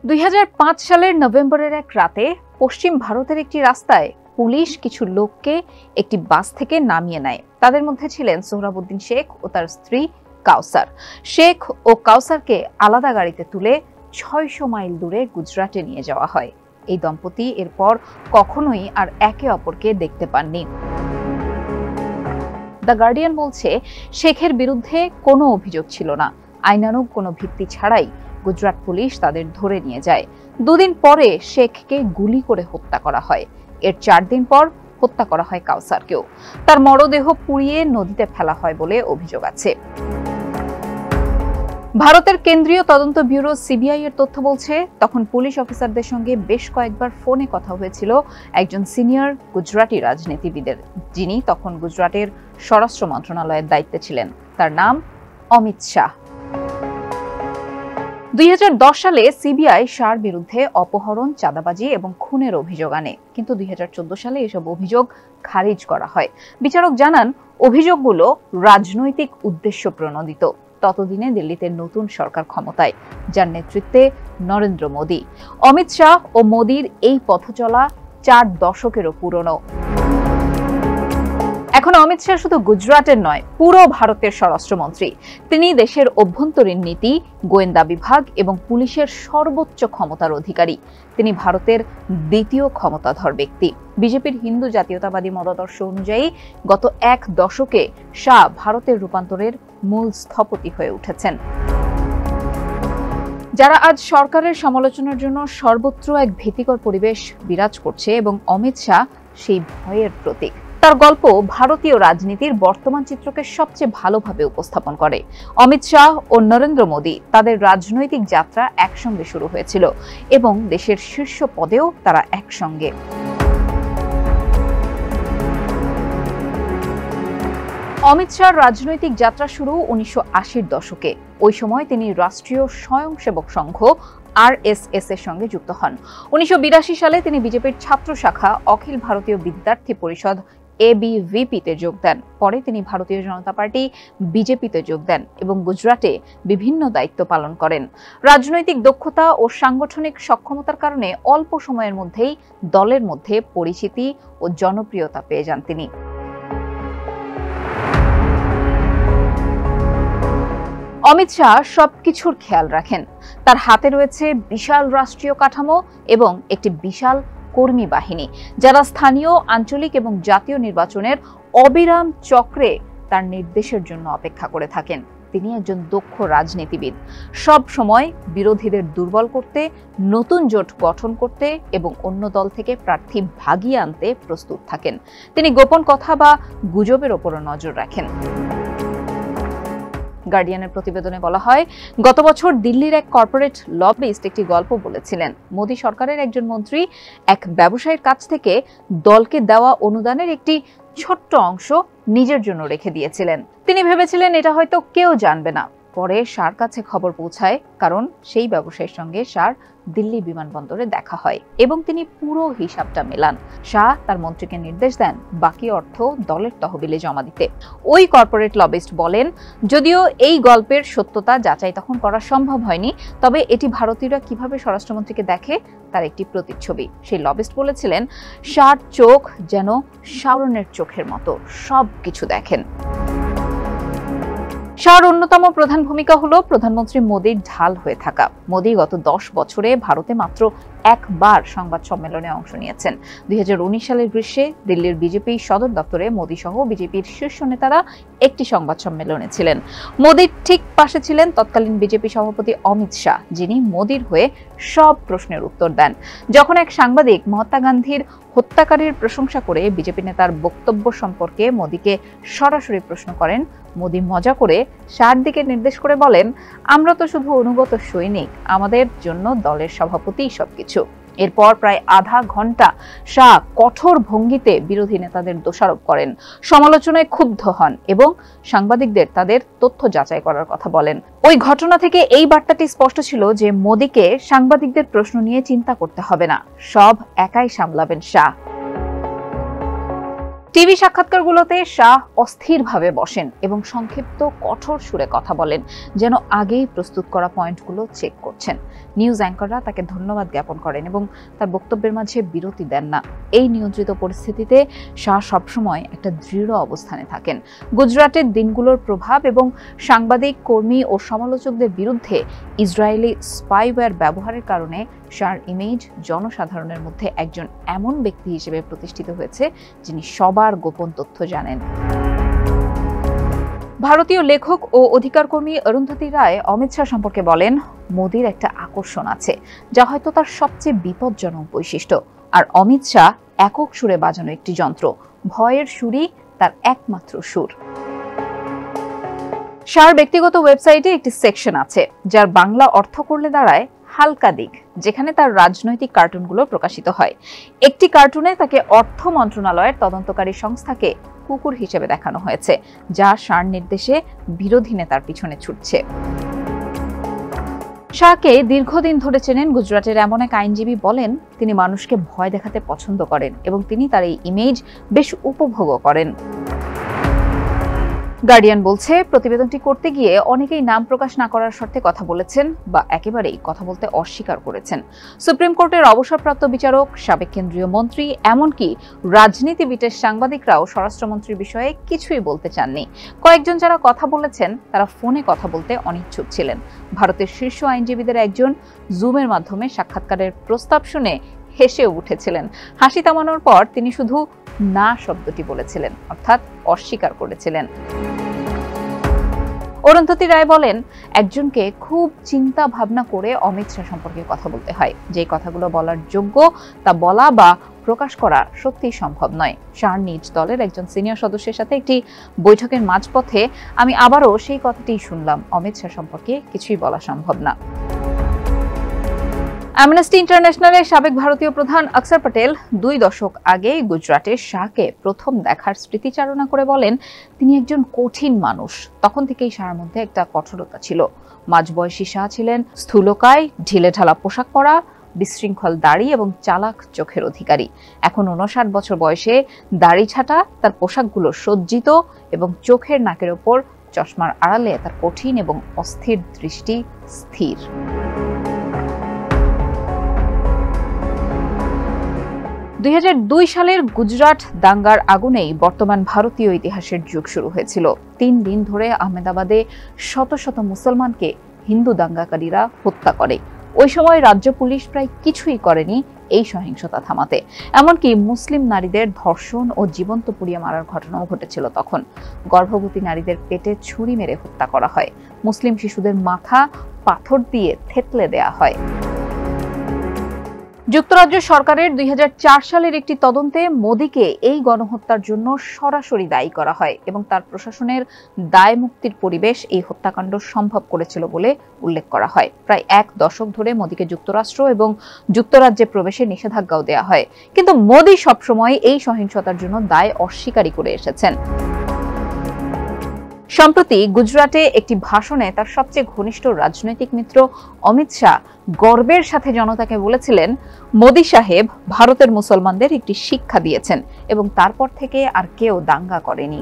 2005 সালের নভেম্বরের এক রাতে পশ্চিম ভারতের একটি রাস্তায় পুলিশ কিছু লোককে একটি বাস থেকে নামিয়ে নেয়। তাদের মধ্যে ছিলেন সোহরাবুদ্দিন শেখ ও তার স্ত্রী কাউসার। শেখ ও কাউসারকে আলাদা গাড়িতে তুলে 600 মাইল দূরে গুজরাটে নিয়ে যাওয়া হয়। এই দম্পতি এরপর কখনোই আর একে অপরকে দেখতে পাননি। দ্য গার্ডিয়ান বলছে, শেখের বিরুদ্ধে কোনো অভিযোগ ছিল না। আইনানুগ কোনো ভিত্তি ছাড়াই গুজরাট পুলিশ তাদের ধরে নিয়ে যায়। দুদিন পরে শেখকে গুলি করে হত্যা করা হয়। এর 4 দিন পর হত্যা করা হয় কাউসারকেও। তার মরদেহ পুড়িয়ে নদীতে ফেলা হয় বলে অভিযোগ আছে। ভারতের কেন্দ্রীয় তদন্ত ব্যুরো সিবিআই এর তথ্য বলছে, তখন পুলিশ অফিসারদের সঙ্গে বেশ কয়েকবার ফোনে কথা হয়েছিল একজন সিনিয়র গুজরাটি রাজনীতিবিদের, যিনি তখন গুজরাটের স্বরাষ্ট্র মন্ত্রণালয়ের দায়িত্বে ছিলেন। তার নাম অমিত শাহ। 2010 সালে সিবিআই শাহর বিরুদ্ধে অপহরণ, চাঁদাবাজি এবং খুনের অভিযোগ আনে, কিন্তু 2014 সালে এসব অভিযোগ খারিজ করা হয়। বিচারক জানান, অভিযোগগুলো রাজনৈতিক উদ্দেশ্য প্রণোদিত। ততদিনে দিল্লিতে নতুন সরকার ক্ষমতায়, যার নেতৃত্বে নরেন্দ্র মোদী। অমিত শাহ ও মোদীর এই পথচলা 4 দশকেরও পুরনো। এখন অমিত শাহ শুধু গুজরাটের নয়, পুরো ভারতের স্বরাষ্ট্রমন্ত্রী। তিনি দেশের অভ্যন্তরীণ নীতি, গোয়েন্দা বিভাগ এবং পুলিশের সর্বোচ্চ ক্ষমতার অধিকারী। তিনি ভারতের দ্বিতীয় ক্ষমতাধর ব্যক্তি। বিজেপির হিন্দু জাতীয়তাবাদী মতাদর্শ অনুযায়ী গত 1 দশকে শাহ ভারতের রূপান্তরের মূল স্থপতি হয়ে উঠেছেন। যারা আজ সরকারের সমালোচনার জন্য সর্বত্র এক ভীতিকর পরিবেশ বিরাজ করছে, এবং অমিত শাহ সেই ভয়ের প্রতীক। তার গল্প ভারতীয় রাজনীতির বর্তমান চিত্রকে সবচেয়ে ভালোভাবে উপস্থাপন করে। অমিত শাহ ও নরেন্দ্র মোদী, তাদের রাজনৈতিক যাত্রা একসঙ্গে শুরু হয়েছিল এবং দেশের শীর্ষ পদেও তারা একসঙ্গে। অমিত শাহর রাজনৈতিক যাত্রা শুরু 1980-র দশকে। ওই সময় তিনি রাষ্ট্রীয় স্বয়ংসেবক সংঘ RSS এর সঙ্গে যুক্ত হন। 1982 সালে তিনি বিজেপির ছাত্র শাখা অখিল ভারতীয় বিদ্যার্থী পরিষদ ABVP তে যোগ দেন। পরে তিনি ভারতীয় জনতা পার্টি বিজেপিতে যোগ দেন এবং গুজরাটে বিভিন্ন দায়িত্ব পালন করেন। রাজনৈতিক দক্ষতা ও সাংগঠনিক সক্ষমতার কারণে অল্প সময়ের মধ্যেই দলের মধ্যে পরিচিতি ও জনপ্রিয়তা পেয়ে যান তিনি। অমিত শাহ সবকিছুর খেয়াল রাখেন। তার হাতে রয়েছে বিশাল রাষ্ট্রীয় কাঠামো এবং একটি বিশাল কর্মী বাহিনী, যারা স্থানীয়, আঞ্চলিক এবং জাতীয় নির্বাচনের অবিরাম চক্রে তার নির্দেশের জন্য অপেক্ষা করে থাকেন। তিনি একজন দক্ষ রাজনীতিবিদ, সব সময় বিরোধীদের দুর্বল করতে, নতুন জোট গঠন করতে এবং অন্য দল থেকে প্রার্থী ভাগিয়ে আনতে প্রস্তুত থাকেন। তিনি গোপন কথা বা গুজবের ওপরও নজর রাখেন। গার্ডিয়ানের প্রতিবেদনে বলা হয়, গত বছর দিল্লির এক কর্পোরেট লবিস্ট একটি গল্প বলেছিলেন। মোদী সরকারের একজন মন্ত্রী এক ব্যবসায়ীর কাছ থেকে দলকে দেওয়া অনুদানের একটি ছোট্ট অংশ নিজের জন্য রেখে দিয়েছিলেন। তিনি ভেবেছিলেন এটা হয়তো কেউ জানবে না। পরে শাহর কাছে খবর পৌঁছায়, কারণ সেই ব্যবসায়ীর সঙ্গে শাহর দিল্লি বিমানবন্দরে দেখা হয় এবং তিনি পুরো হিসাবটা মেলান। শাহ তার মন্ত্রীকে নির্দেশ দেন বাকি অর্থ দলের তহবিলে জমা দিতে। ওই কর্পোরেট লবিস্ট বলেন, যদিও এই গল্পের সত্যতা যাচাই তখন করা সম্ভব হয়নি, তবে এটি ভারতীয়রা কিভাবে স্বরাষ্ট্রমন্ত্রীকে দেখে তার একটি প্রতিচ্ছবি। সেই লবিস্ট বলেছিলেন, শাহর চোখ যেন শাওরনের চোখের মতো, সবকিছু দেখেন। শাহর অন্যতম প্রধান ভূমিকা হলো প্রধানমন্ত্রী মোদীর ঢাল হয়ে থাকা। মোদী গত 10 বছরে ভারতে মাত্র একবার সংবাদ সম্মেলনে অংশ নিয়েছেন। 2019 সালের গ্রীষ্মে দিল্লির বিজেপি সদর দপ্তরে মোদী সহ বিজেপির শীর্ষ নেতারা একটি সংবাদ সম্মেলনে ছিলেন। মোদীর ঠিক পাশে ছিলেন তৎকালীন বিজেপি সভাপতি অমিত শাহ, যিনি মোদীর হয়ে সব প্রশ্নের উত্তর দেন। যখন এক সাংবাদিক মহাত্মা গান্ধীর হত্যাকারীর প্রশংসা করে বিজেপি নেতার বক্তব্য সম্পর্কে মোদীকে সরাসরি প্রশ্ন করেন, মোদী মজা করে শাহর দিকে নির্দেশ করে বলেন, আমরা তো শুধু অনুগত সৈনিক, আমাদের জন্য দলের সভাপতি সবকিছু। এরপর প্রায় আধা ঘন্টা শাহ কঠোর ভঙ্গিতে বিরোধী নেতাদের দোষারোপ করেন, সমালোচনায় ক্ষুব্ধ হন এবং সাংবাদিকদের তাদের তথ্য যাচাই করার কথা বলেন। ওই ঘটনা থেকে এই বার্তাটি স্পষ্ট ছিল যে মোদীকে সাংবাদিকদের প্রশ্ন নিয়ে চিন্তা করতে হবে না, সব একাই সামলাবেন শাহ। টিভি সাক্ষাৎকারগুলোতে শাহ অস্থিরভাবে বসেন এবং সংক্ষিপ্ত কঠোর সুরে কথা বলেন, যেন আগেই প্রস্তুত করা পয়েন্টগুলো চেক করছেন। নিউজ অ্যাঙ্কররা তাকে ধন্যবাদ জ্ঞাপন করেন এবং তার বক্তব্যের মাঝে বিরতি দেন না। এই নিয়ন্ত্রিত পরিস্থিতিতে শাহ সবসময় একটা দৃঢ় অবস্থানে থাকেন। গুজরাটের দিনগুলোর প্রভাব এবং সাংবাদিক, কর্মী ও সমালোচকদের বিরুদ্ধে ইসরায়েলি স্পাইওয়্যার ব্যবহারের কারণে শাহর ইমেজ জনসাধারণের মধ্যে একজন এমন ব্যক্তি হিসেবে প্রতিষ্ঠিত হয়েছে যিনি সবার গোপন তথ্য জানেন। ভারতীয় লেখক ও অধিকারকর্মী অরুন্ধতী রায় অমিত শাহ সম্পর্কে বলেন, মোদির একটা আকর্ষণ আছে যা হয়তো তার সবচেয়ে বিপজ্জনক বৈশিষ্ট্য। আর অমিত শাহ একক সুরে বাজানো একটি যন্ত্র, ভয়ের সুরই তার একমাত্র সুর। শাহর ব্যক্তিগত ওয়েবসাইটে একটি সেকশন আছে যার বাংলা অর্থ করলে দাঁড়ায় হালকা দিক, যেখানে তার রাজনৈতিক কার্টুনগুলো প্রকাশিত হয়। একটি কার্টুনে তাকে অর্থ মন্ত্রণালয়ের তদন্তকারী সংস্থাকে কুকুর হিসেবে দেখানো হয়েছে, যা শাহর নির্দেশে বিরোধী নেতার পিছনে ছুটছে। শাহকে দীর্ঘদিন ধরে চেনেন গুজরাটের এমন এক আইনজীবী বলেন, তিনি মানুষকে ভয় দেখাতে পছন্দ করেন এবং তিনি তার এই ইমেজ বেশ উপভোগও করেন। গার্ডিয়ান বলছে, প্রতিবেদনটি করতে গিয়ে অনেকেই নাম প্রকাশ না করার শর্তে কথা বলেছেন বা একেবারেই কথা বলতে অস্বীকার করেছেন। সুপ্রিম কোর্টের অবসরপ্রাপ্ত বিচারক, সাবেক কেন্দ্রীয় মন্ত্রী, এমনকি রাজনীতিবিদের সাংবাদিকরাও স্বরাষ্ট্রমন্ত্রীর বিষয়ে কিছুই বলতে চাননি। কয়েকজন যারা কথা বলেছেন তারা ফোনে কথা বলতে অনিচ্ছুক ছিলেন। ভারতের শীর্ষ আইনজীবীদের একজন জুমের মাধ্যমে সাক্ষাৎকারের প্রস্তাব শুনে হেসে উঠেছিলেন। হাসি থামানোর পর তিনি শুধু না শব্দটি বলেছিলেন, অর্থাৎ অস্বীকার করেছিলেন। অরুন্ধতী রায় বলেন, একজনকে খুব চিন্তা ভাবনা করে অমিত শাহ সম্পর্কে কথা বলতে হয়। যে কথাগুলো বলার যোগ্য তা বলা বা প্রকাশ করা সত্যিই সম্ভব নয়। শাহর নিজ দলের একজন সিনিয়র সদস্যের সাথে একটি বৈঠকের মাঝপথে আমি আবারও সেই কথাটিই শুনলাম, অমিত শাহ সম্পর্কে কিছুই বলা সম্ভব না। অ্যামনেস্টি ইন্টারন্যাশনালের সাবেক ভারতীয় প্রধান আকসর প্যাটেল 2 দশক আগে গুজরাটের শাহকে প্রথম দেখার স্মৃতিচারণা করে বলেন, তিনি একজন কঠিন মানুষ। তখন থেকেই শাহর মধ্যে একটা কঠোরতা ছিল। মাঝবয়সী শাহ ছিলেন স্থূলকায়, ঢিলেঢালা পোশাক পরা, বিশৃঙ্খল দাড়ি এবং চালাক চোখের অধিকারী। এখন 59 বছর বয়সে দাড়ি ছাটা, তার পোশাকগুলো সজ্জিত এবং চোখের নাকের ওপর চশমার আড়ালে তার কঠিন এবং অস্থির দৃষ্টি স্থির। 2002 সালের গুজরাট দাঙ্গার আগুনেই বর্তমান ভারতীয় ইতিহাসের যুগ শুরু হয়েছিল। 3 দিন ধরে আহমেদাবাদে শত শত মুসলমানকে হিন্দু দাঙ্গাকারীরা হত্যা করে। ওই সময় রাজ্য পুলিশ প্রায় কিছুই করেনি এই সহিংসতা থামাতে। এমনকি মুসলিম নারীদের ধর্ষণ ও জীবন্ত পুড়িয়ে মারার ঘটনাও ঘটেছিল তখন। গর্ভবতী নারীদের পেটে ছুরি মেরে হত্যা করা হয়। মুসলিম শিশুদের মাথা পাথর দিয়ে থেতলে দেয়া হয়। যুক্তরাজ্য সরকারের 2004 সালের একটি তদন্তে মোদিকে এই গণহত্যার জন্য সরাসরি দায়ী করা হয় এবং তার প্রশাসনের দায় মুক্তির পরিবেশ এই হত্যাকাণ্ড সম্ভব করেছিল বলে উল্লেখ করা হয়। প্রায় 1 দশক ধরে মোদিকে যুক্তরাষ্ট্র এবং যুক্তরাজ্যে প্রবেশে নিষেধাজ্ঞাও দেওয়া হয়, কিন্তু মোদি সবসময় এই সহিংসতার জন্য দায় অস্বীকারই করে এসেছেন। সম্প্রতি গুজরাটে একটি ভাষণে তার সবচেয়ে ঘনিষ্ঠ রাজনৈতিক মিত্র অমিত শাহ গর্বের সাথে জনতাকে বলেছিলেন, মোদি সাহেব ভারতের মুসলমানদের একটি শিক্ষা দিয়েছেন এবং তারপর থেকে আর কেউ দাঙ্গা করেনি।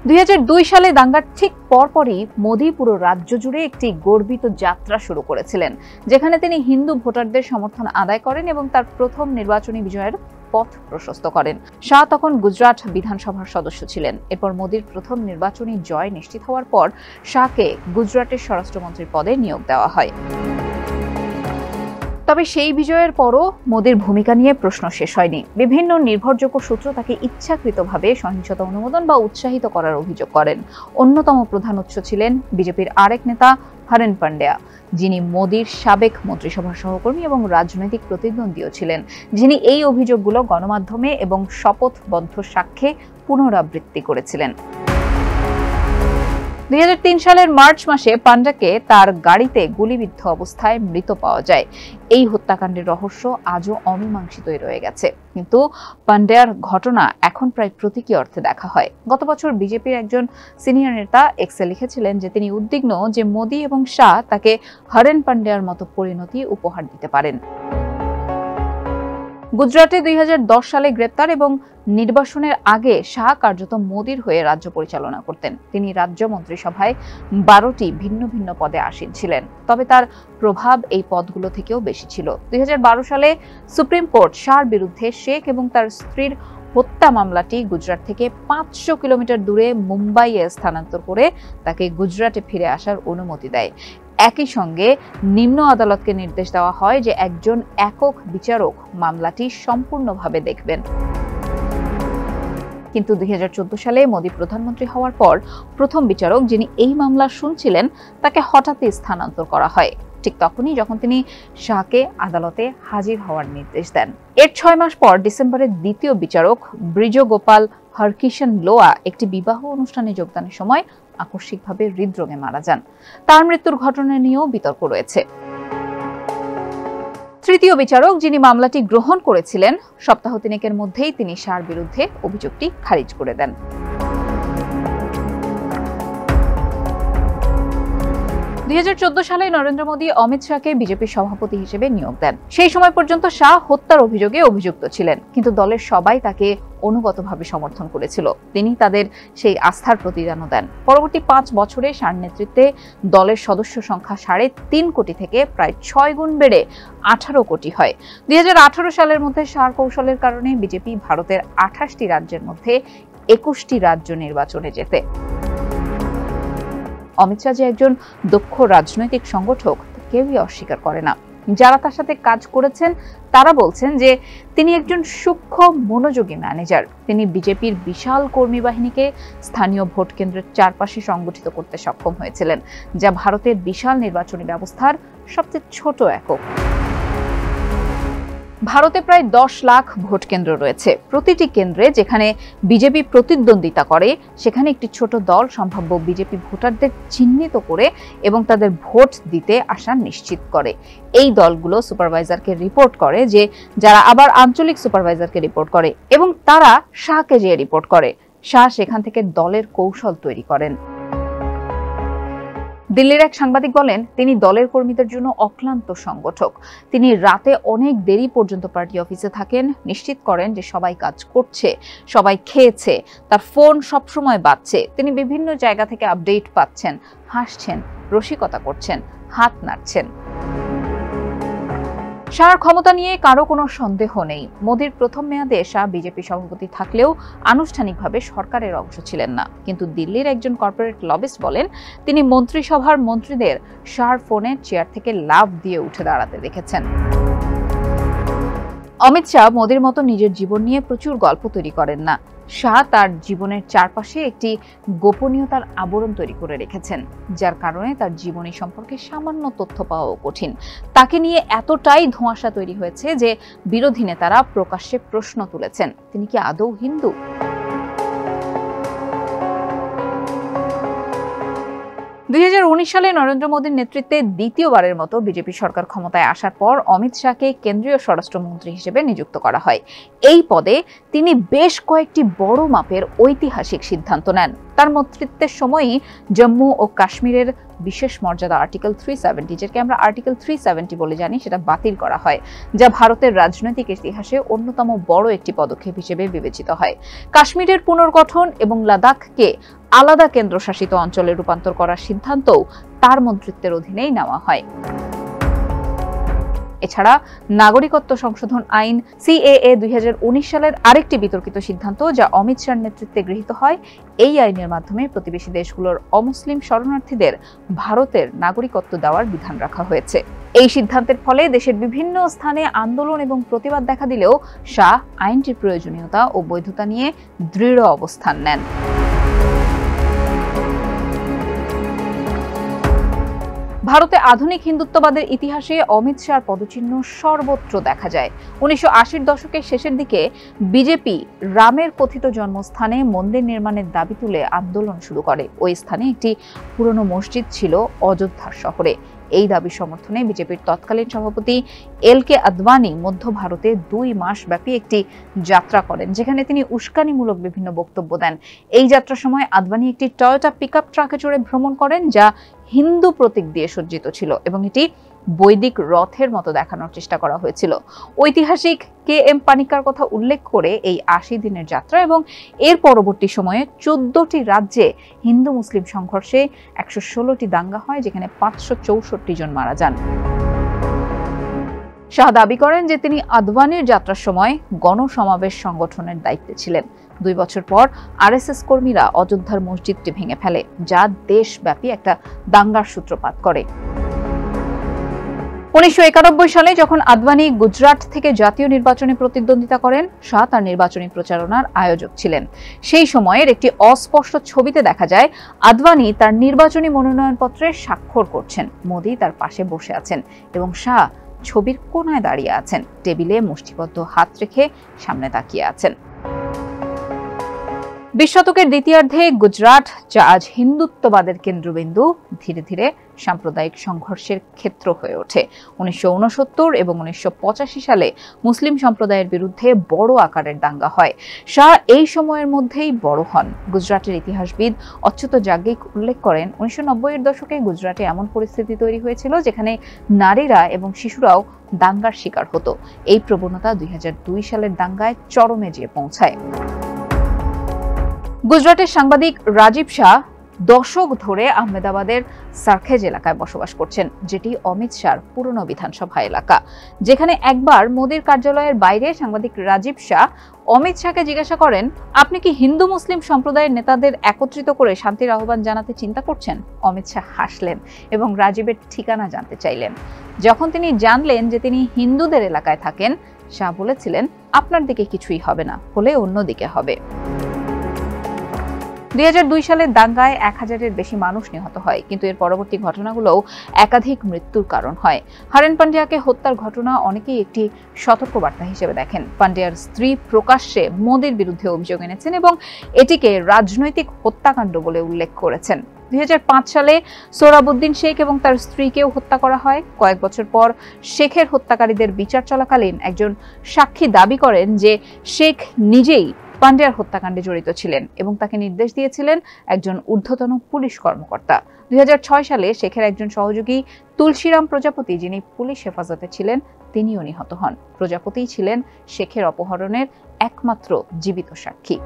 2002 সালে দাঙ্গার ঠিক পরপরই মোদি পুরো রাজ্য জুড়ে একটি গর্বিত যাত্রা শুরু করেছিলেন, যেখানে তিনি হিন্দু ভোটারদের সমর্থন আদায় করেন এবং তার প্রথম নির্বাচনী বিজয়ের পথ প্রশস্ত করেন। শাহ তখন গুজরাট বিধানসভার সদস্য ছিলেন। এরপর মোদির প্রথম নির্বাচনী জয় নিশ্চিত হওয়ার পর শাহকে গুজরাটের স্বরাষ্ট্রমন্ত্রীর পদে নিয়োগ দেওয়া হয়। তবে সেই বিজয়ের পরও মোদির ভূমিকা নিয়ে প্রশ্ন শেষ হয়নি। বিভিন্ন নির্ভরযোগ্য সূত্র তাকে ইচ্ছাকৃতভাবে সহিংসতা অনুমোদন বা উৎসাহিত করার অভিযোগ করেন। অন্যতম প্রধান উৎস ছিলেন বিজেপির আরেক নেতা হরেন পান্ডিয়া, যিনি মোদির সাবেক মন্ত্রিসভার সহকর্মী এবং রাজনৈতিক প্রতিদ্বন্দ্বীও ছিলেন, যিনি এই অভিযোগগুলো গণমাধ্যমে এবং শপথবদ্ধ সাক্ষ্যে পুনরাবৃত্তি করেছিলেন। 2003 সালের মার্চ মাসে পান্ডাকে তার গাড়িতে গুলিবিদ্ধ অবস্থায় মৃত পাওয়া যায়। এই হত্যাকাণ্ডের রহস্য আজও অমীমাংসিতই রয়ে গেছে, কিন্তু পান্ডার ঘটনা এখন প্রায় প্রতীকী অর্থে দেখা হয়। গত বছর বিজেপির একজন সিনিয়র নেতা এক্সে লিখেছিলেন যে তিনি উদ্বিগ্ন যে মোদি এবং শাহ তাকে হরেন পান্ডার মতো পরিণতি উপহার দিতে পারেন। গুজরাটে 2010 সালে গ্রেপ্তার এবং নির্বাসনের আগে শাহ কার্যত মোদির হয়ে রাজ্য পরিচালনা করতেন। তিনি রাজ্য মন্ত্রিসভায় 12টি ভিন্ন ভিন্ন পদে আসীন ছিলেন, তবে তার প্রভাব এই পদগুলো থেকেও বেশি ছিল। 2012 সালে সুপ্রিম কোর্ট শাহর বিরুদ্ধে শেখ এবং তার স্ত্রীর হত্যা মামলাটি গুজরাট থেকে 500 কিলোমিটার দূরে মুম্বাইয়ে স্থানান্তর করে তাকে গুজরাটে ফিরে আসার অনুমতি দেয়। একই সঙ্গে নিম্ন আদালতকে নির্দেশ দেওয়া হয় যে একজন একক বিচারক মামলাটি সম্পূর্ণভাবে দেখবেন। কিন্তু 2014 সালে মোদি প্রধানমন্ত্রী হওয়ার পর প্রথম বিচারক যিনি এই মামলা শুনছিলেন তাকে হঠাৎই স্থানান্তর করা হয়, ঠিক তখনই যখন তিনি শাহকে আদালতে হাজির হওয়ার নির্দেশ দেন। এর 6 মাস পর ডিসেম্বরের দ্বিতীয় বিচারক ব্রিজগোপাল হরকিষণ লোয়া একটি বিবাহ অনুষ্ঠানে যোগদানের সময় আকস্মিকভাবে হৃদরোগে মারা যান। তার মৃত্যুর ঘটনা নিয়েও বিতর্ক রয়েছে। তৃতীয় বিচারক যিনি মামলাটি গ্রহণ করেছিলেন, সপ্তাহ তিনেকের মধ্যেই তিনি শাহর বিরুদ্ধে অভিযোগটি খারিজ করে দেন। 2014 সালে নরেন্দ্র মোদী অমিত শাহকে বিজেপির সভাপতি হিসেবে নিয়োগ দেন। সেই সময় পর্যন্ত শাহ হত্যার অভিযোগে অভিযুক্ত ছিলেন, কিন্তু দলের সবাই তাকে অনুগতভাবে সমর্থন করেছিল। তিনি তাদের সেই আস্থার প্রতিদানও দেন। পরবর্তী 5 বছরে শাহর নেতৃত্বে দলের সদস্য সংখ্যা 3.5 কোটি থেকে প্রায় 6 গুণ বেড়ে 18 কোটি হয়। 2018 সালের মধ্যে শাহর কৌশলের কারণে বিজেপি ভারতের 28টি রাজ্যের মধ্যে 21টি রাজ্য নির্বাচনে জেতে। অমিত শাহ যে একজন দক্ষ রাজনৈতিক সংগঠক কেউই অস্বীকার করে না। যারা তার সাথে কাজ করেছেন তারা বলছেন যে তিনি একজন সূক্ষ্ম মনোযোগী ম্যানেজার। তিনি বিজেপির বিশাল কর্মী বাহিনীকে স্থানীয় ভোট কেন্দ্রের চারপাশে সংগঠিত করতে সক্ষম হয়েছিলেন, যা ভারতের বিশাল নির্বাচনী ব্যবস্থার সবচেয়ে ছোট একক। ভারতে প্রায় 10 লাখ ভোট কেন্দ্র রয়েছে। প্রতিটি কেন্দ্রে যেখানে বিজেপি প্রতিদ্বন্দ্বিতা করে সেখানে একটি ছোট দল সম্ভাব্য বিজেপি ভোটারদের চিহ্নিত করে এবং তাদের ভোট দিতে আসা নিশ্চিত করে। এই দলগুলো সুপারভাইজারকে রিপোর্ট করে, যে যারা আবার আঞ্চলিক সুপারভাইজারকে রিপোর্ট করে এবং তারা শাহকে যেয়ে রিপোর্ট করে। শাহ সেখান থেকে দলের কৌশল তৈরি করেন। দিল্লির এক সাংবাদিক বলেন, তিনি দলের কর্মীদের জন্য অক্লান্ত সংগঠক। তিনি রাতে অনেক দেরি পর্যন্ত পার্টি অফিসে থাকেন, নিশ্চিত করেন যে সবাই কাজ করছে, সবাই খেয়েছে, তার ফোন সবসময় বাজছে। তিনি বিভিন্ন জায়গা থেকে আপডেট পাচ্ছেন, হাসছেন, রসিকতা করছেন, হাত নাড়ছেন। শাহর ক্ষমতা নিয়ে কারো কোনো সন্দেহ নেই। মোদির প্রথম মেয়াদে শাহ বিজেপি সভাপতি থাকলেও আনুষ্ঠানিকভাবে সরকারের অংশ ছিলেন না। কিন্তু দিল্লির একজন কর্পোরেট লবিস্ট বলেন, তিনি মন্ত্রিসভার মন্ত্রীদের শাহর ফোনে চেয়ার থেকে লাফ দিয়ে উঠে দাঁড়াতে দেখেছেন। অমিত শাহ মোদির মতো নিজের জীবন নিয়ে প্রচুর গল্প তৈরি করেন না। শাহ তার জীবনের চারপাশে একটি গোপনীয়তার আবরণ তৈরি করে রেখেছেন, যার কারণে তার জীবনী সম্পর্কে সামান্য তথ্য পাওয়াও কঠিন। তাকে নিয়ে এতটাই ধোঁয়াশা তৈরি হয়েছে যে বিরোধী নেতারা প্রকাশ্যে প্রশ্ন তুলেছেন, তিনি কি আদৌ হিন্দু? সালে নরেন্দ্র মোদীর নেতৃত্বে দ্বিতীয়বারের মতো বিজেপি সরকার ক্ষমতায় আসার পর অমিত শাহকে কেন্দ্রীয় স্বরাষ্ট্রমন্ত্রী হিসেবে নিযুক্ত করা হয়। এই পদে তিনি বেশ কয়েকটি বড় মাপের ঐতিহাসিক সিদ্ধান্ত নেন। তার নেতৃত্বের সময়ই জম্মু ও কাশ্মীরের বিশেষ মর্যাদা আর্টিকেল 370, যেটাকে আমরা আর্টিকেল 370 বলে জানি, সেটা বাতিল করা হয়, যা ভারতের রাজনৈতিক ইতিহাসে অন্যতম বড় একটি পদক্ষেপ হিসেবে বিবেচিত হয়। কাশ্মীরের পুনর্গঠন এবং লাদাখকে আলাদা কেন্দ্রশাসিত অঞ্চলে রূপান্তর করার সিদ্ধান্তও তার মন্ত্রিত্বের অধীনেই নেওয়া হয়। এছাড়া নাগরিকত্ব সংশোধন আইন সিএএ 2019 সালের আরেকটি বিতর্কিত সিদ্ধান্ত, যা অমিত শাহর নেতৃত্বে গৃহীত হয়। এই আইনের মাধ্যমে প্রতিবেশী দেশগুলোর অমুসলিম শরণার্থীদের ভারতের নাগরিকত্ব দেওয়ার বিধান রাখা হয়েছে। এই সিদ্ধান্তের ফলে দেশের বিভিন্ন স্থানে আন্দোলন এবং প্রতিবাদ দেখা দিলেও শাহ আইনটির প্রয়োজনীয়তা ও বৈধতা নিয়ে দৃঢ় অবস্থান নেন। ভারতে আধুনিক হিন্দুত্ববাদের ইতিহাসে অমিত শাহর পদচিহ্ন সর্বত্র দেখা যায়। 1980-র দশকের শেষের দিকে বিজেপি রামের কথিত জন্মস্থানে মন্দির নির্মাণের দাবি তুলে আন্দোলন শুরু করে। ওই স্থানে একটি পুরনো মসজিদ ছিল অযোধ্যার শহরে। এই দাবি সমর্থনে বিজেপির তৎকালীন সভাপতি এল.কে. আদবানি মধ্য ভারতে 2 মাস ব্যাপী একটি যাত্রা করেন, যেখানে তিনি উস্কানিমূলক বিভিন্ন বক্তব্য দেন। এই যাত্রার সময় আদবানি একটি টয়োটা পিকআপ ট্রাকে চড়ে ভ্রমণ করেন, যা হিন্দু প্রতীক দিয়ে সজ্জিত ছিল এবং এটি বৈদিক রথের মতো দেখানোর চেষ্টা করা হয়েছিল। ঐতিহাসিক KM পানিক্কার কথা উল্লেখ করে এই ৮০ দিনের যাত্রা এবং এর পরবর্তী সময়ে ১৪টি রাজ্যে হিন্দু মুসলিম সংঘর্ষে ১১৬টি দাঙ্গা হয়, যেখানে ৫৬৪ জন মারা যান। শাহ দাবি করেন যে তিনি আদভানির যাত্রার সময় গণসমাবেশ সংগঠনের দায়িত্বে ছিলেন। ২ বছর পর RSS কর্মীরা অযোধ্যার মসজিদটি ভেঙে ফেলে, যা দেশব্যাপী একটা দাঙ্গার সূত্রপাত করে। ১৯৯১ সালে যখন আদভানি গুজরাট থেকে জাতীয় নির্বাচনে প্রতিদ্বন্দ্বিতা করেন, শাহ তার নির্বাচনী প্রচারণার আয়োজক ছিলেন। সেই সময়ের একটি অস্পষ্ট ছবিতে দেখা যায় আদভানি তার নির্বাচনী মনোনয়নপত্রে স্বাক্ষর করছেন, মোদি তার পাশে বসে আছেন এবং শাহ ছবির কোনায় দাঁড়িয়ে আছেন, টেবিলে মুষ্টিবদ্ধ হাত রেখে সামনে তাকিয়ে আছেন। ২০ শতকের দ্বিতীয়ার্ধে গুজরাট, যা আজ হিন্দুত্ববাদের কেন্দ্রবিন্দু, ধীরে ধীরে সাম্প্রদায়িক সংঘর্ষের ক্ষেত্র হয়ে ওঠে। ১৯৬৯ এবং ১৯৮৫ সালে মুসলিম সম্প্রদায়ের বিরুদ্ধে বড় আকারের দাঙ্গা হয়। শাহ এই সময়ের মধ্যেই বড় হন। গুজরাটের ইতিহাসবিদ অচ্যুত যাজ্ঞিক উল্লেখ করেন, ১৯৯০-এর দশকে গুজরাটে এমন পরিস্থিতি তৈরি হয়েছিল যেখানে নারীরা এবং শিশুরাও দাঙ্গার শিকার হতো। এই প্রবণতা ২০০২ সালের দাঙ্গায় চরমে যেয়ে পৌঁছায়। গুজরাটের সাংবাদিক রাজীব শাহ দশক ধরে আহমেদাবাদের সারখেজ এলাকায় বসবাস করছেন, যেটি অমিত শাহর পুরনো বিধানসভা এলাকা। যেখানে একবার মোদির কার্যালয়ের বাইরে সাংবাদিক রাজীব শাহ অমিত শাহকে জিজ্ঞাসা করেন, আপনি কি হিন্দু মুসলিম সম্প্রদায়ের নেতাদের একত্রিত করে শান্তির আহ্বান জানাতে চিন্তা করছেন? অমিত শাহ হাসলেন এবং রাজীবের ঠিকানা জানতে চাইলেন। যখন তিনি জানলেন যে তিনি হিন্দুদের এলাকায় থাকেন, শাহ বলেছিলেন, আপনার দিকে কিছুই হবে না, হলে অন্যদিকে হবে। ২০০২ সালের দাঙ্গায় ১,০০০-এর বেশি মানুষ নিহত হয়, কিন্তু এর পরবর্তী ঘটনাগুলোও একাধিক মৃত্যুর কারণ হয়। হারেন পান্ডিয়াকে হত্যার ঘটনা অনেকেই একটি সতর্কবার্তা হিসেবে দেখেন। পান্ডিয়ার স্ত্রী প্রকাশ্যে মোদির বিরুদ্ধে অভিযোগ এনেছেন এবং এটিকে রাজনৈতিক হত্যাকাণ্ড বলে উল্লেখ করেছেন। ২০০৫ সালে সোহরাবুদ্দিন শেখ এবং তার স্ত্রীকেও হত্যা করা হয়। কয়েক বছর পর শেখের হত্যাকারীদের বিচার চলাকালীন একজন সাক্ষী দাবি করেন যে শেখ নিজেই পান্ডিয়ার হত্যাকাণ্ডে জড়িত ছিলেন এবং তাকে নির্দেশ দিয়েছিলেন একজন ঊর্ধ্বতন পুলিশ কর্মকর্তা। ২০০৬ সালে শেখের একজন সহযোগী তুলসীরাম প্রজাপতি, যিনি পুলিশ হেফাজতে ছিলেন, তিনিও নিহত হন। প্রজাপতিই ছিলেন শেখের অপহরণের একমাত্র জীবিত সাক্ষী।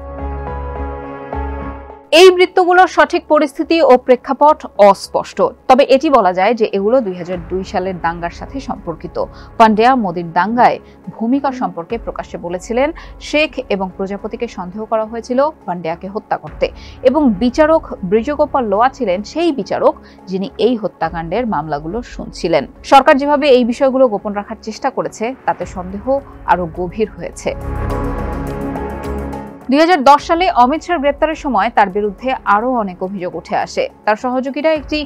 এই মৃত্যুগুলোর সঠিক পরিস্থিতি ও প্রেক্ষাপট অস্পষ্ট, তবে এটি বলা যায় যে এগুলো ২০০২ সালের দাঙ্গার সাথে সম্পর্কিত। পান্ডিয়া মোদির দাঙ্গায় ভূমিকা সম্পর্কে প্রকাশ্যে বলেছিলেন, শেখ এবং প্রজাপতিকে সন্দেহ করা হয়েছিল পান্ডিয়াকে হত্যা করতে এবং বিচারক ব্রিজগোপাল লোয়া ছিলেন সেই বিচারক যিনি এই হত্যাকাণ্ডের মামলাগুলো শুনছিলেন। সরকার যেভাবে এই বিষয়গুলো গোপন রাখার চেষ্টা করেছে, তাতে সন্দেহ আরো গভীর হয়েছে। ২০১০ সালে অমিত শাহর গ্রেপ্তারের সময় তার বিরুদ্ধে আরও অনেক অভিযোগ উঠে আসে। তার সহযোগীরা একটি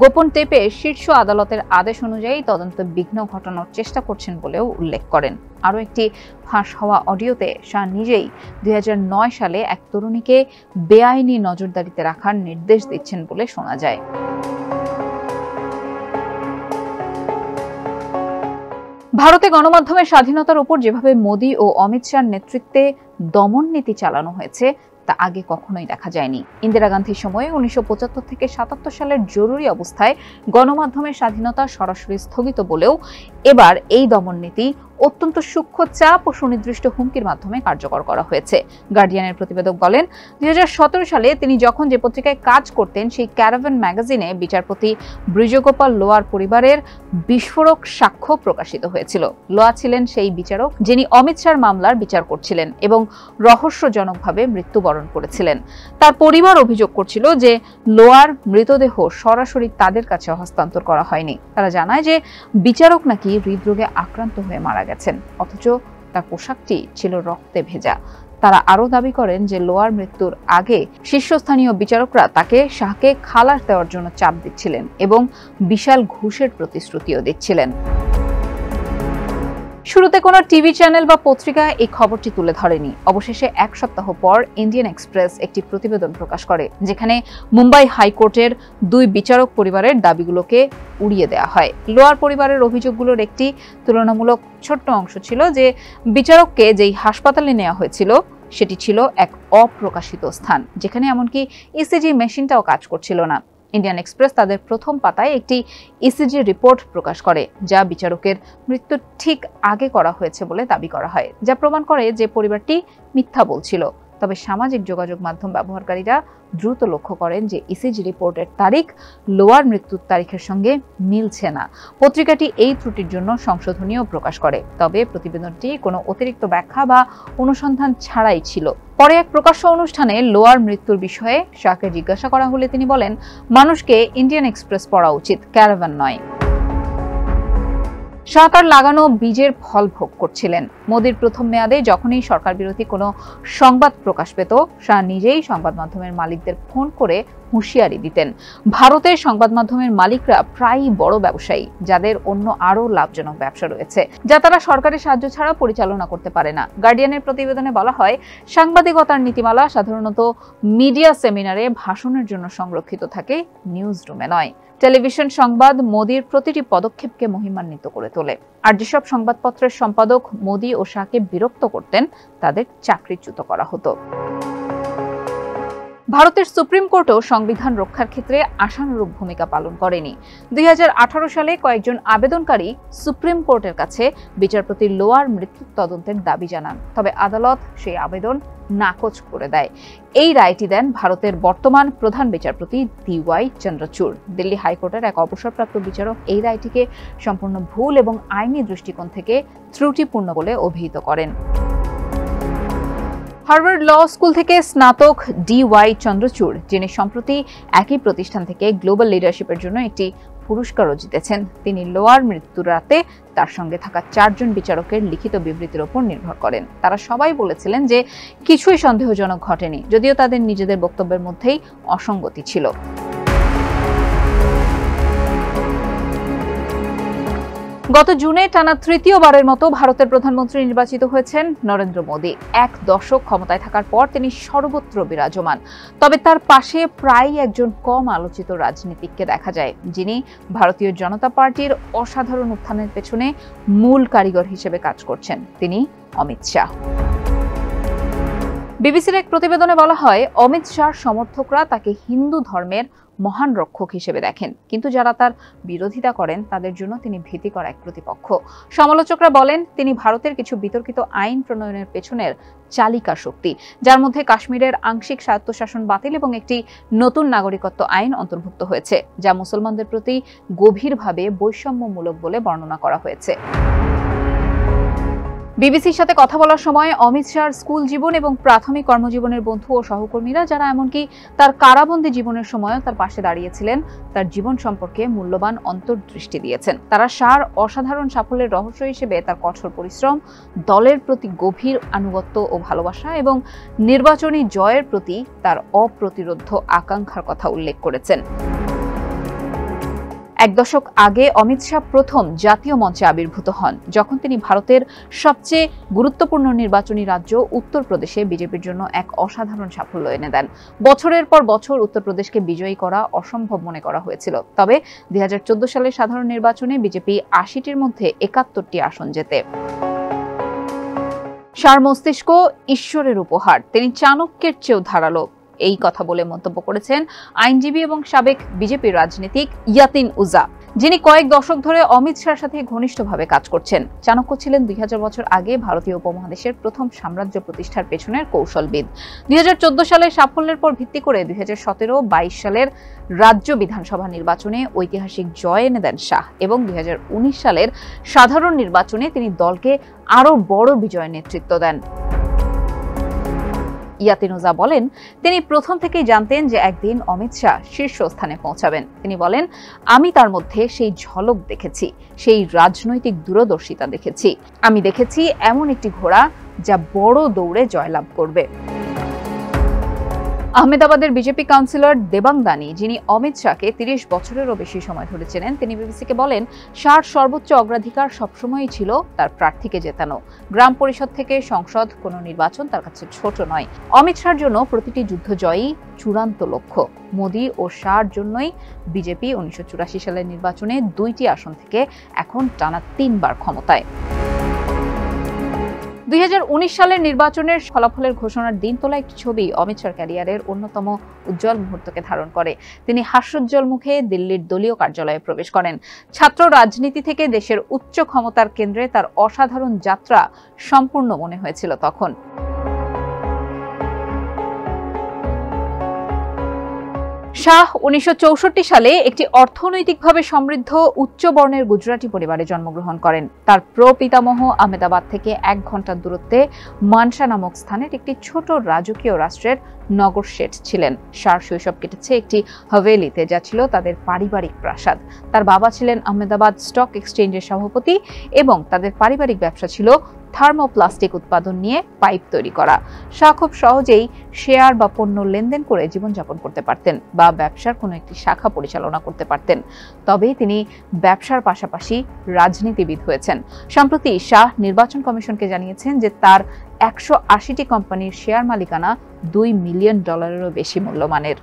গোপন টেপে শীর্ষ আদালতের আদেশ অনুযায়ী তদন্ত বিঘ্ন ঘটানোর চেষ্টা করছেন বলেও উল্লেখ করেন। আরও একটি ফাঁস হওয়া অডিওতে শাহ নিজেই ২০০৯ সালে এক তরুণীকে বেআইনি নজরদারিতে রাখার নির্দেশ দিচ্ছেন বলে শোনা যায়। ভারতে গণমাধ্যমের স্বাধীনতার উপর যেভাবে মোদি ও অমিত শাহর নেতৃত্বে দমন নীতি চালানো হয়েছে, তা আগে কখনোই দেখা যায়নি। ইন্দিরা গান্ধীর সময়ে ১৯৭৫ থেকে ৭৭ সালের জরুরি অবস্থায় গণমাধ্যমের স্বাধীনতা সরাসরি স্থগিত বলেও এবার এই দমন নীতি অত্যন্ত সূক্ষ্ম চাপ ও সুনির্দিষ্ট হুমকির মাধ্যমে কার্যকর করা হয়েছে। গার্ডিয়ানের প্রতিবেদক বলেন, ২০১৭ সালে তিনি যখন যে পত্রিকায় কাজ করতেন, সেই ক্যারাভেন ম্যাগাজিনে বিচারপতি ব্রিজগোপাল লোয়ার পরিবারের বিস্ফোরক সাক্ষ্য প্রকাশিত হয়েছিল। লোয়া ছিলেন সেই বিচারক যিনি অমিত শাহর মামলার বিচার করছিলেন এবং রহস্যজনকভাবে মৃত্যুবরণ করেছিলেন। তার পরিবার অভিযোগ করছিল যে লোয়ার মৃতদেহ সরাসরি তাদের কাছে হস্তান্তর করা হয়নি। তারা জানায় যে বিচারক নাকি হৃদরোগে আক্রান্ত হয়ে মারা গেছেন, অথচ তার পোশাকটি ছিল রক্তে ভেজা। তারা আরও দাবি করেন যে লোয়ার মৃত্যুর আগে শীর্ষস্থানীয় বিচারকরা তাকে শাহকে খালাস দেওয়ার জন্য চাপ দিচ্ছিলেন এবং বিশাল ঘুষের প্রতিশ্রুতিও দিচ্ছিলেন। শুরুতে কোনো টিভি চ্যানেল বা পত্রিকা এই খবরটি তুলে ধরেনি। অবশেষে এক সপ্তাহ পর ইন্ডিয়ান এক্সপ্রেস একটি প্রতিবেদন প্রকাশ করে, যেখানে মুম্বাই হাইকোর্টের ২ বিচারক পরিবারের দাবিগুলোকে উড়িয়ে দেওয়া হয়। লোয়ার পরিবারের অভিযোগগুলোর একটি তুলনামূলক ছোট্ট অংশ ছিল যে বিচারককে যেই হাসপাতালে নেওয়া হয়েছিল সেটি ছিল এক অপ্রকাশিত স্থান, যেখানে এমনকি ইসিজি মেশিনটাও কাজ করছিল না। ইন্ডিয়ান এক্সপ্রেস তাদের প্রথম পাতায় একটি ইসিজি রিপোর্ট প্রকাশ করে, যা বিচারকের মৃত্যুর ঠিক আগে করা হয়েছে বলে দাবি করা হয়, যা প্রমাণ করে যে পরিবারটি মিথ্যা বলছিল। তবে সামাজিক যোগাযোগ মাধ্যম ব্যবহারকারীরা দ্রুত লক্ষ্য করেন যে ইসিজি রিপোর্টের তারিখ লোয়ার মৃত্যুর তারিখের সঙ্গে মিলছে না। পত্রিকাটি এই ত্রুটির জন্য সংশোধনীও প্রকাশ করে, তবে প্রতিবেদনটি কোনো অতিরিক্ত ব্যাখ্যা বা অনুসন্ধান ছাড়াই ছিল। পরে এক প্রকাশ্য অনুষ্ঠানে লোয়ার মৃত্যুর বিষয়ে শাহকে জিজ্ঞাসা করা হলে তিনি বলেন, মানুষকে ইন্ডিয়ান এক্সপ্রেস পড়া উচিত, ক্যারাভান নয়। শাহ তার লাগানো বীজের ফল ভোগ করছিলেন। মোদির প্রথম মেয়াদে যখনই সরকার বিরোধী কোনো সংবাদ প্রকাশ পেত, শাহ নিজেই সংবাদ মাধ্যমের মালিকদের ফোন করে হুঁশিয়ারি দিতেন। ভারতের সংবাদ মাধ্যমের মালিকরা প্রায়ই বড় ব্যবসায়ী, যাদের অন্য আরও লাভজনক ব্যবসা রয়েছে, যা তারা সরকারের সাহায্য ছাড়া পরিচালনা করতে পারে না। গার্ডিয়ানের প্রতিবেদনে বলা হয়, সাংবাদিকতার নীতিমালা সাধারণত মিডিয়া সেমিনারে ভাষণের জন্য সংরক্ষিত থাকে, নিউজ রুমে নয়। টেলিভিশন সংবাদ মোদির প্রতিটি পদক্ষেপকে মহিমান্বিত করে তোলে, আর যেসব সংবাদপত্রের সম্পাদক মোদি ও শাহকে বিরক্ত করতেন, তাদের চাকরিচ্যুত করা হতো। ভারতের সুপ্রিম কোর্টও সংবিধান রক্ষার ক্ষেত্রে আশানুরূপ ভূমিকা পালন করেনি। 2018 সালে কয়েকজন আবেদনকারী সুপ্রিম কোর্টের কাছে বিচারপতি লোয়ার মৃত্যুর তদন্তের দাবি জানান, তবে আদালত সেই আবেদন নাকচ করে দেয়। এই রায়টি দেন ভারতের বর্তমান প্রধান বিচারপতি DY চন্দ্রচূড়। দিল্লি হাইকোর্টের এক অবসরপ্রাপ্ত বিচারক এই রায়টিকে সম্পূর্ণ ভুল এবং আইনি দৃষ্টিকোণ থেকে ত্রুটিপূর্ণ বলে অভিহিত করেন। হার্ভার্ড ল স্কুল থেকে স্নাতক DY চন্দ্রচূড়, যিনি সম্প্রতি একই প্রতিষ্ঠান থেকে গ্লোবাল লিডারশিপের জন্য একটি পুরস্কারও জিতেছেন, তিনি লোয়ার মৃত্যুর রাতে তার সঙ্গে থাকা 4 জন বিচারকের লিখিত বিবৃতির উপর নির্ভর করেন। তারা সবাই বলেছিলেন যে কিছুই সন্দেহজনক ঘটেনি, যদিও তাদের নিজেদের বক্তব্যের মধ্যেই অসঙ্গতি ছিল। গত জুনে টানা তৃতীয়বারের মতো ভারতের প্রধানমন্ত্রী নির্বাচিত হয়েছেন নরেন্দ্র মোদী। 1 দশক ক্ষমতায় থাকার পর তিনি সর্বত্র বিরাজমান, তবে তার পাশে প্রায় একজন কম আলোচিত রাজনীতিককে দেখা যায়, যিনি ভারতীয় জনতা পার্টির অসাধারণ উত্থানের পেছনে মূল কারিগর হিসেবে কাজ করছেন। তিনি অমিত শাহ। বিবিসির এক প্রতিবেদনে বলা হয়, অমিত শাহর সমর্থকরা তাকে হিন্দু ধর্মের মহান রক্ষক হিসেবে দেখেন, কিন্তু যারা তার বিরোধিতা করেন তাদের জন্য তিনি ভীতিকর এক প্রতিপক্ষ। সমালোচকরা বলেন, তিনি ভারতের কিছু বিতর্কিত আইন প্রণয়নের পেছনের চালিকা শক্তি, যার মধ্যে কাশ্মীরের আংশিক স্বায়ত্তশাসন বাতিল এবং একটি নতুন নাগরিকত্ব আইন অন্তর্ভুক্ত হয়েছে, যা মুসলমানদের প্রতি গভীরভাবে বৈষম্যমূলক বলে বর্ণনা করা হয়েছে। বিবিসির সাথে কথা বলার সময় অমিত শাহর স্কুল জীবন এবং প্রাথমিক কর্মজীবনের বন্ধু ও সহকর্মীরা, যারা এমনকি তার কারাবন্দী জীবনের সময়ও তার পাশে দাঁড়িয়েছিলেন, তার জীবন সম্পর্কে মূল্যবান অন্তর্দৃষ্টি দিয়েছেন। তারা শাহর অসাধারণ সাফল্যের রহস্য হিসেবে তার কঠোর পরিশ্রম, দলের প্রতি গভীর আনুগত্য ও ভালোবাসা এবং নির্বাচনী জয়ের প্রতি তার অপ্রতিরোধ্য আকাঙ্ক্ষার কথা উল্লেখ করেছেন। 1 দশক আগে অমিত শাহ প্রথম জাতীয় মঞ্চে আবির্ভূত হন, যখন তিনি ভারতের সবচেয়ে গুরুত্বপূর্ণ নির্বাচনী রাজ্য উত্তরপ্রদেশে বিজেপির জন্য এক অসাধারণ সাফল্য এনে দেন। বছরের পর বছর উত্তরপ্রদেশকে বিজয়ী করা অসম্ভব মনে করা হয়েছিল, তবে 2014 সালের সাধারণ নির্বাচনে বিজেপি 80টির মধ্যে 71টি আসন জেতে। শাহর মস্তিষ্ক ঈশ্বরের উপহার, তিনি চাণক্যের চেয়েও ধারালো, এই কথা বলে মন্তব্য করেছেন আইনজীবী এবং সাবেক বিজেপি রাজনীতিক ইয়াতিন উজা, যিনি কয়েক দশক ধরে অমিত শাহর সাথে ঘনিষ্ঠভাবে কাজ করছেন। চাণক্য ছিলেন 2000 বছর আগে ভারতীয় উপমহাদেশের প্রথম সাম্রাজ্য প্রতিষ্ঠার পেছনের কৌশলবিদ। 2014 সালের সাফল্যের পর ভিত্তি করে 2017-22 সালের রাজ্য বিধানসভা নির্বাচনে ঐতিহাসিক জয় এনে দেন শাহ, এবং 2019 সালের সাধারণ নির্বাচনে তিনি দলকে আরও বড় বিজয়ের নেতৃত্ব দেন। ইয়াতিন উজা বলেন, তিনি প্রথম থেকেই জানতেন যে একদিন অমিত শাহ শীর্ষস্থানে পৌঁছাবেন। তিনি বলেন, আমি তার মধ্যে সেই ঝলক দেখেছি, সেই রাজনৈতিক দূরদর্শিতা দেখেছি। আমি দেখেছি এমন একটি ঘোড়া যা বড় দৌড়ে জয়লাভ করবে। আহমেদাবাদের বিজেপি কাউন্সিলর দেবাং দানি, যিনি অমিত শাহকে 30 বছরেরও বেশি সময় ধরে চেনেন, তিনি বিবিসিকে বলেন, শাহর সর্বোচ্চ অগ্রাধিকার সবসময়ই ছিল তার প্রার্থীকে জেতানো। গ্রাম পরিষদ থেকে সংসদ কোনো নির্বাচন তার কাছে ছোট নয়। অমিত শাহর জন্য প্রতিটি যুদ্ধ জয়ই চূড়ান্ত লক্ষ্য। মোদি ও শাহর জন্যই বিজেপি 1984 সালের নির্বাচনে 2টি আসন থেকে এখন টানা 3 বার ক্ষমতায়। 2019 সালের নির্বাচনের ফলাফলের ঘোষণার দিন তোলা একটি ছবি অমিত শাহর ক্যারিয়ারের অন্যতম উজ্জ্বল মুহূর্তকে ধারণ করে। তিনি হাস্যোজ্জ্বল মুখে দিল্লির দলীয় কার্যালয়ে প্রবেশ করেন। ছাত্র রাজনীতি থেকে দেশের উচ্চ ক্ষমতার কেন্দ্রে তার অসাধারণ যাত্রা সম্পূর্ণ মনে হয়েছিল তখন। শাহ 1964 সালে একটি অর্থনৈতিকভাবে সমৃদ্ধ উচ্চ বর্ণের গুজরাটি পরিবারে জন্মগ্রহণ করেন। তার প্রপিতামহ আহমেদাবাদ থেকে 1 ঘন্টার দূরত্বে মানসা নামক স্থানের একটি ছোট রাজকীয় রাষ্ট্রের নগর শেঠ ছিলেন। শাহর শৈশব কেটেছে একটি হাভেলিতে, যা ছিল তাদের পারিবারিক প্রাসাদ। তার বাবা ছিলেন আহমেদাবাদ স্টক এক্সচেঞ্জের সভাপতি এবং তাদের পারিবারিক ব্যবসা ছিল থার্মোপ্লাস্টিক উৎপাদন নিয়ে পাইপ তৈরি করা। শাহ খুব সহজেই শেয়ার বা পণ্য লেনদেন করে জীবনযাপন করতে পারতেন বা ব্যবসার কোনো একটি শাখা পরিচালনা করতে পারতেন। তবে তিনি ব্যবসার পাশাপাশি রাজনীতিবিদ হয়েছেন। সম্প্রতি শাহ নির্বাচন কমিশনকে জানিয়েছেন যে তার 180টি কোম্পানির শেয়ার মালিকানা $2 মিলিয়ন বেশি মূল্যমানের।